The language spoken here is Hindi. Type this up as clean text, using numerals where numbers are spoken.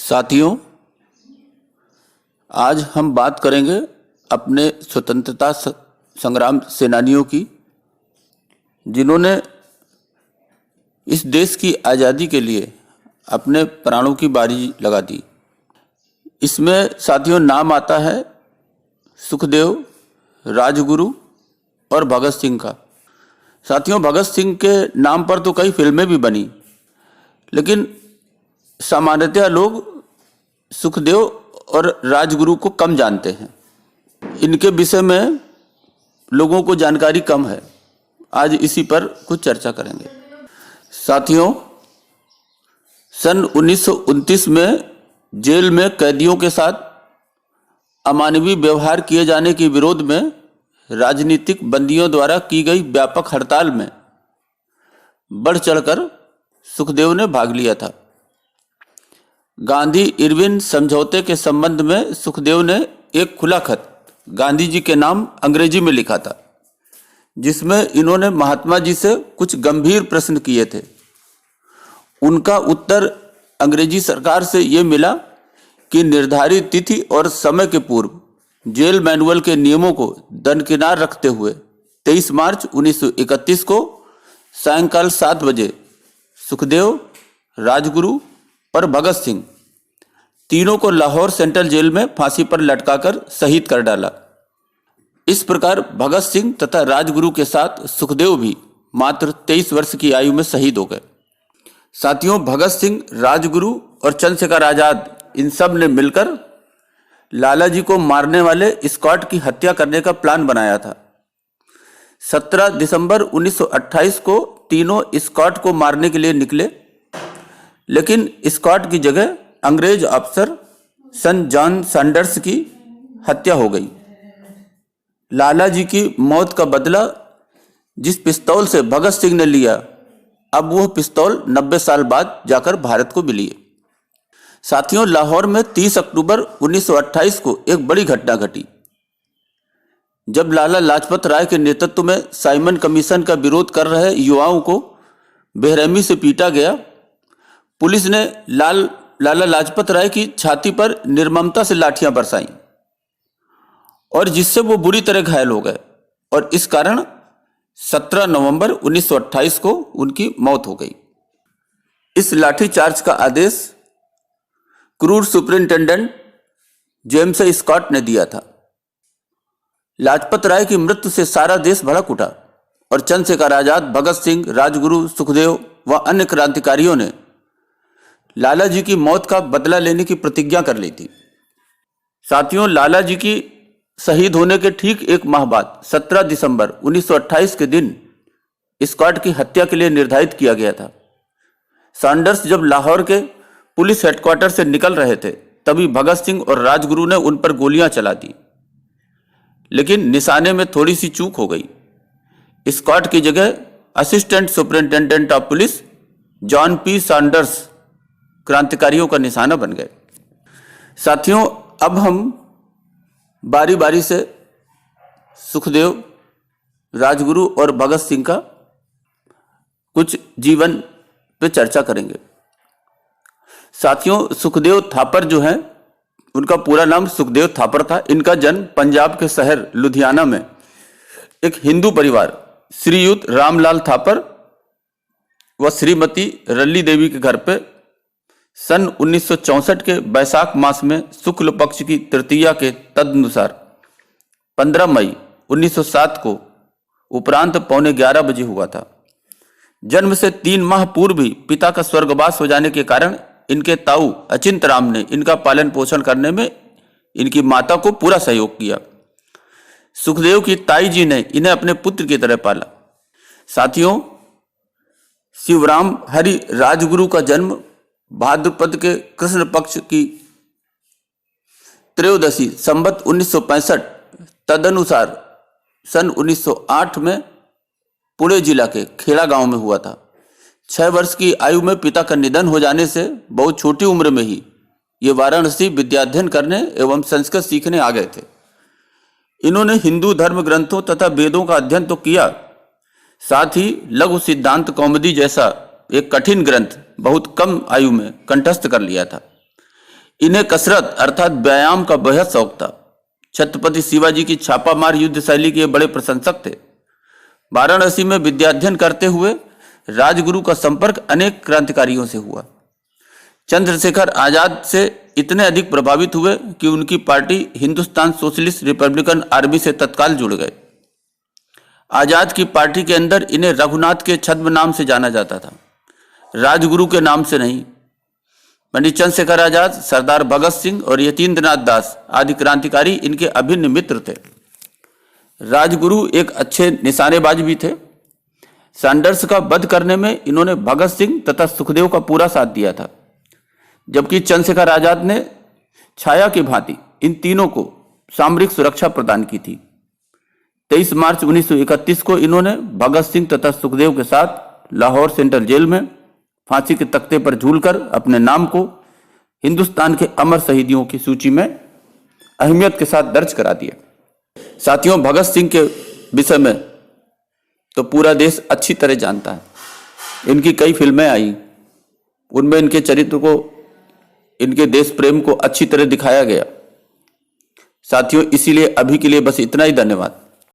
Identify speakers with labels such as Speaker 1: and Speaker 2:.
Speaker 1: साथियों, आज हम बात करेंगे अपने स्वतंत्रता संग्राम सेनानियों की, जिन्होंने इस देश की आज़ादी के लिए अपने प्राणों की बाजी लगा दी। इसमें साथियों नाम आता है सुखदेव, राजगुरु और भगत सिंह का। साथियों, भगत सिंह के नाम पर तो कई फिल्में भी बनी, लेकिन सामान्यतः लोग सुखदेव और राजगुरु को कम जानते हैं। इनके विषय में लोगों को जानकारी कम है। आज इसी पर कुछ चर्चा करेंगे। साथियों, सन 1929 में जेल में कैदियों के साथ अमानवीय व्यवहार किए जाने के विरोध में राजनीतिक बंदियों द्वारा की गई व्यापक हड़ताल में बढ़ चढ़कर सुखदेव ने भाग लिया था। गांधी इरविन समझौते के संबंध में सुखदेव ने एक खुला खत गांधी जी के नाम अंग्रेजी में लिखा था, जिसमें इन्होंने महात्मा जी से कुछ गंभीर प्रश्न किए थे। उनका उत्तर अंग्रेजी सरकार से ये मिला कि निर्धारित तिथि और समय के पूर्व जेल मैनुअल के नियमों को दरकिनार रखते हुए 23 मार्च 1931 को सायंकाल 7 बजे सुखदेव, राजगुरु और भगत सिंह तीनों को लाहौर सेंट्रल जेल में फांसी पर लटकाकर शहीद कर डाला। इस प्रकार भगत सिंह तथा राजगुरु के साथ सुखदेव भी मात्र 23 वर्ष की आयु में शहीद हो गए। साथियों, भगत सिंह, राजगुरु और चंद्रशेखर आजाद इन सब ने मिलकर लाला जी को मारने वाले स्कॉट की हत्या करने का प्लान बनाया था। 17 दिसंबर 1928 को तीनों स्कॉट को मारने के लिए निकले, लेकिन स्कॉट की जगह अंग्रेज अफसर सन जॉन सैंडर्स की हत्या हो गई। लाला जी की मौत का बदला जिस पिस्तौल से भगत सिंह ने लिया, अब वह पिस्तौल 90 साल बाद जाकर भारत को मिली है। साथियों, लाहौर में 30 अक्टूबर 1928 को एक बड़ी घटना घटी, जब लाला लाजपत राय के नेतृत्व में साइमन कमीशन का विरोध कर रहे युवाओं को बेरहमी से पीटा गया। पुलिस ने लाला लाजपत राय की छाती पर निर्ममता से लाठियां बरसाईं और जिससे वो बुरी तरह घायल हो गए, और इस कारण 17 नवंबर 1928 को उनकी मौत हो गई। इस लाठीचार्ज का आदेश क्रूर सुपरिंटेंडेंट जेम्स स्कॉट ने दिया था। लाजपत राय की मृत्यु से सारा देश भड़क उठा और चंद्रशेखर आजाद, भगत सिंह, राजगुरु, सुखदेव व अन्य क्रांतिकारियों ने लाला जी की मौत का बदला लेने की प्रतिज्ञा कर ली थी। साथियों, लाला जी की शहीद होने के ठीक एक माह बाद 17 दिसंबर 1928 के दिन स्कॉट की हत्या के लिए निर्धारित किया गया था। सैंडर्स जब लाहौर के पुलिस हेडक्वार्टर से निकल रहे थे, तभी भगत सिंह और राजगुरु ने उन पर गोलियां चला दी, लेकिन निशाने में थोड़ी सी चूक हो गई। स्कॉट की जगह assistant superintendent of police John P Sanders क्रांतिकारियों का निशाना बन गए। साथियों, अब हम बारी बारी से सुखदेव, राजगुरु और भगत सिंह का कुछ जीवन पे चर्चा करेंगे। साथियों, सुखदेव थापर जो हैं, उनका पूरा नाम सुखदेव थापर था। इनका जन्म पंजाब के शहर लुधियाना में एक हिंदू परिवार श्रीयुत रामलाल थापर व श्रीमती रल्ली देवी के घर पे सन 1964 के बैसाख मास में शुक्ल पक्ष की तृतीया के तदनुसार 15 मई 1907 को उपरांत 11:15 बजे हुआ था। जन्म से 3 माह पूर्व ही पिता का स्वर्गवास हो जाने के कारण इनके ताऊ अचिंत राम ने इनका पालन पोषण करने में इनकी माता को पूरा सहयोग किया। सुखदेव की ताई जी ने इन्हें अपने पुत्र की तरह पाला। साथियों, शिवराम हरि राजगुरु का जन्म भाद्रपद के कृष्ण पक्ष की त्रयोदशी संवत 1965 तदनुसार सन 1908 में पुणे जिला के खेड़ा गांव में हुआ था। 6 वर्ष की आयु में पिता का निधन हो जाने से बहुत छोटी उम्र में ही ये वाराणसी विद्याध्ययन करने एवं संस्कृत सीखने आ गए थे। इन्होंने हिंदू धर्म ग्रंथों तथा वेदों का अध्ययन तो किया, साथ ही लघु सिद्धांत कौमुदी जैसा एक कठिन ग्रंथ बहुत कम आयु में कंठस्थ कर लिया था। इन्हें कसरत अर्थात व्यायाम का बेहद शौक था। छत्रपति शिवाजी की छापामार युद्ध शैली के बड़े प्रशंसक थे। वाराणसी में विद्याध्ययन करते हुए राजगुरु का संपर्क अनेक क्रांतिकारियों से हुआ। चंद्रशेखर आजाद से इतने अधिक प्रभावित हुए कि उनकी party Hindustan socialist Republican army से तत्काल जुड़ गए। आजाद की पार्टी के अंदर इन्हें रघुनाथ के छद्म नाम से जाना जाता था, राजगुरु के नाम से नहीं। पंडित चंद्रशेखर आजाद, सरदार भगत सिंह और यतीन्द्रनाथ दास आदि क्रांतिकारी इनके अभिन्न मित्र थे। राजगुरु एक अच्छे निशानेबाज भी थे। सैंडर्स का वध करने में इन्होंने भगत सिंह तथा सुखदेव का पूरा साथ दिया था, जबकि चंद्रशेखर आजाद ने छाया की भांति इन तीनों को सामरिक सुरक्षा प्रदान की थी। 23 मार्च 1931 को इन्होंने भगत सिंह तथा सुखदेव के साथ लाहौर सेंट्रल जेल में फांसी के तख्ते पर झूलकर अपने नाम को हिंदुस्तान के अमर शहीदियों की सूची में अहमियत के साथ दर्ज करा दिया। साथियों, भगत सिंह के विषय में तो पूरा देश अच्छी तरह जानता है। इनकी कई फिल्में आई, उनमें इनके चरित्र को, इनके देश प्रेम को अच्छी तरह दिखाया गया। साथियों, इसीलिए अभी के लिए बस इतना ही। धन्यवाद।